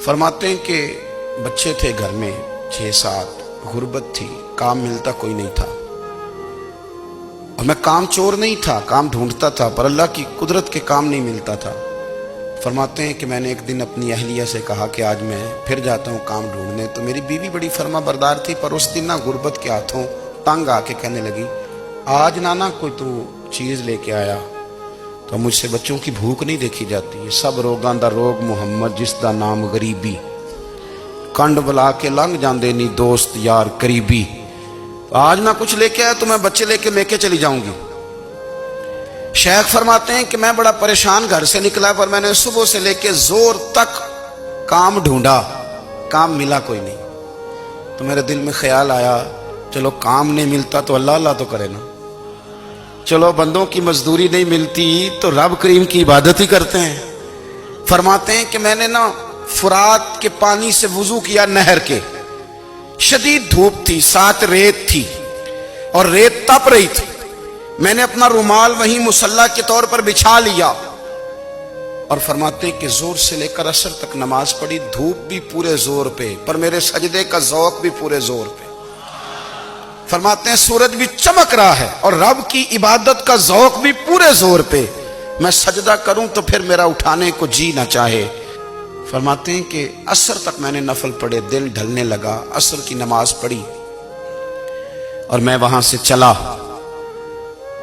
فرماتے ہیں کہ بچے تھے گھر میں 6-7، غربت تھی، کام ملتا کوئی نہیں تھا، اور میں کام چور نہیں تھا، کام ڈھونڈتا تھا، پر اللہ کی قدرت کے کام نہیں ملتا تھا۔ فرماتے ہیں کہ میں نے ایک دن اپنی اہلیہ سے کہا کہ آج میں پھر جاتا ہوں کام ڈھونڈنے، تو میری بیوی بڑی فرما بردار تھی، پر اس دن نہ غربت کے ہاتھوں تنگ آ کے کہنے لگی آج نانا کوئی تو چیز لے کے آیا، تو مجھ سے بچوں کی بھوک نہیں دیکھی جاتی ہے، سب روگاں دا روگ محمد جس دا نام غریبی، کنڈ بلا کے لنگ جاندے نہیں دوست یار قریبی، آج نہ کچھ لے کے آیا تو میں بچے لے کے میکے چلی جاؤں گی۔ شیخ فرماتے ہیں کہ میں بڑا پریشان گھر سے نکلا، پر میں نے صبح سے لے کے زور تک کام ڈھونڈا، کام ملا کوئی نہیں، تو میرے دل میں خیال آیا چلو کام نہیں ملتا تو اللہ اللہ تو کرے نا، چلو بندوں کی مزدوری نہیں ملتی تو رب کریم کی عبادت ہی کرتے ہیں۔ فرماتے ہیں کہ میں نے نا فرات کے پانی سے وضو کیا، نہر کے، شدید دھوپ تھی، ساتھ ریت تھی اور ریت تپ رہی تھی، میں نے اپنا رومال وہیں مصلی کے طور پر بچھا لیا، اور فرماتے ہیں کہ زور سے لے کر عصر تک نماز پڑھی، دھوپ بھی پورے زور پہ، پر میرے سجدے کا ذوق بھی پورے زور پہ۔ فرماتے ہیں سورج بھی چمک رہا ہے اور رب کی عبادت کا ذوق بھی پورے زور پہ، میں سجدہ کروں تو پھر میرا اٹھانے کو جی نہ چاہے۔ فرماتے ہیں کہ عصر تک میں نے نفل پڑھے، دل ڈھلنے لگا، عصر کی نماز پڑھی اور میں وہاں سے چلا۔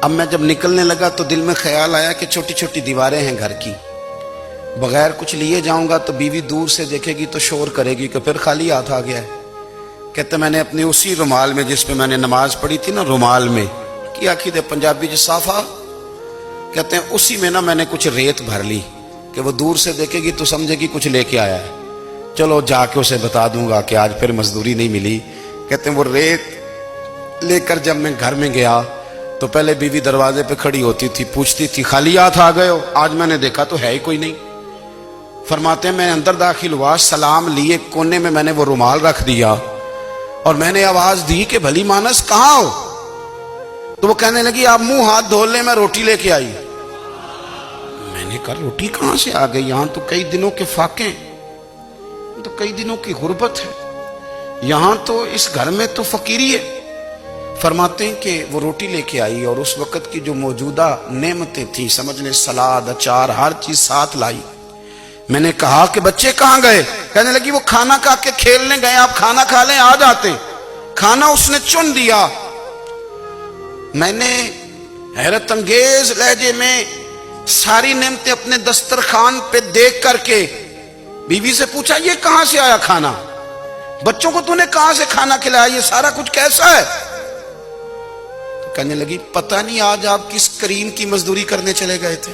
اب میں جب نکلنے لگا تو دل میں خیال آیا کہ چھوٹی چھوٹی دیواریں ہیں گھر کی، بغیر کچھ لیے جاؤں گا تو بیوی دور سے دیکھے گی تو شور کرے گی کہ پھر خالی ہاتھ آ گیا ہے۔ کہتے میں نے اپنی اسی رومال میں جس پہ میں نے نماز پڑھی تھی نا، رومال میں کی آخی دے پنجابی جو صافہ کہتے ہیں، اسی میں نا میں نے کچھ ریت بھر لی کہ وہ دور سے دیکھے گی تو سمجھے گی کچھ لے کے آیا ہے، چلو جا کے اسے بتا دوں گا کہ آج پھر مزدوری نہیں ملی۔ کہتے ہیں وہ ریت لے کر جب میں گھر میں گیا تو پہلے بیوی دروازے پہ کھڑی ہوتی تھی، پوچھتی تھی خالی ہاتھ آ گئے ہو؟ آج میں نے دیکھا تو ہے ہی کوئی نہیں۔ فرماتے ہیں میں اندر داخل ہوا، سلام لیے، کونے میں نے وہ رومال رکھ دیا اور میں نے آواز دی کہ بھلی مانس کہاں ہو؟ تو وہ کہنے لگی آپ منہ ہاتھ دھو لیں، میں روٹی لے کے آئی۔ میں نے کہا روٹی کہاں سے آ گئی؟ یہاں تو کئی دنوں کے فاقے، تو کئی دنوں کی غربت ہے، یہاں تو اس گھر میں تو فقیری ہے۔ فرماتے ہیں کہ وہ روٹی لے کے آئی اور اس وقت کی جو موجودہ نعمتیں تھیں، سمجھ لیں سلاد، اچار، ہر چیز ساتھ لائی۔ میں نے کہا کہ بچے کہاں گئے؟ کہنے لگی وہ کھانا کھا کے کھیلنے گئے، آپ کھانا کھا لیں آ جاتے۔ کھانا اس نے چن دیا۔ میں نے حیرت انگیز لہجے میں ساری نعمتیں اپنے دسترخوان پہ دیکھ کر کے بیوی سے پوچھا یہ کہاں سے آیا کھانا؟ بچوں کو تو نے کہاں سے کھانا کھلایا؟ یہ سارا کچھ کیسا ہے؟ تو کہنے لگی پتہ نہیں آج آپ کس کریم کی مزدوری کرنے چلے گئے تھے،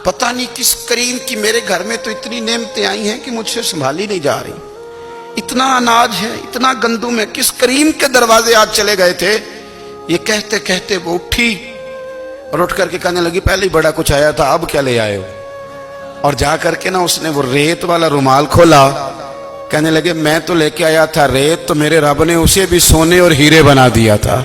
پتہ نہیں کس کریم کی، میرے گھر میں تو اتنی نعمتیں آئی ہیں کہ مجھ سے سنبھالی نہیں جا رہی، اتنا اناج ہے، اتنا گندم ہے، کس کریم کے دروازے آج چلے گئے تھے؟ یہ کہتے کہتے وہ اٹھی اور اٹھ کر کے کہنے لگی پہلے ہی بڑا کچھ آیا تھا، اب کیا لے آئے ہو؟ اور جا کر کے نا اس نے وہ ریت والا رومال کھولا، کہنے لگے میں تو لے کے آیا تھا ریت، تو میرے رب نے اسے بھی سونے اور ہیرے بنا دیا تھا۔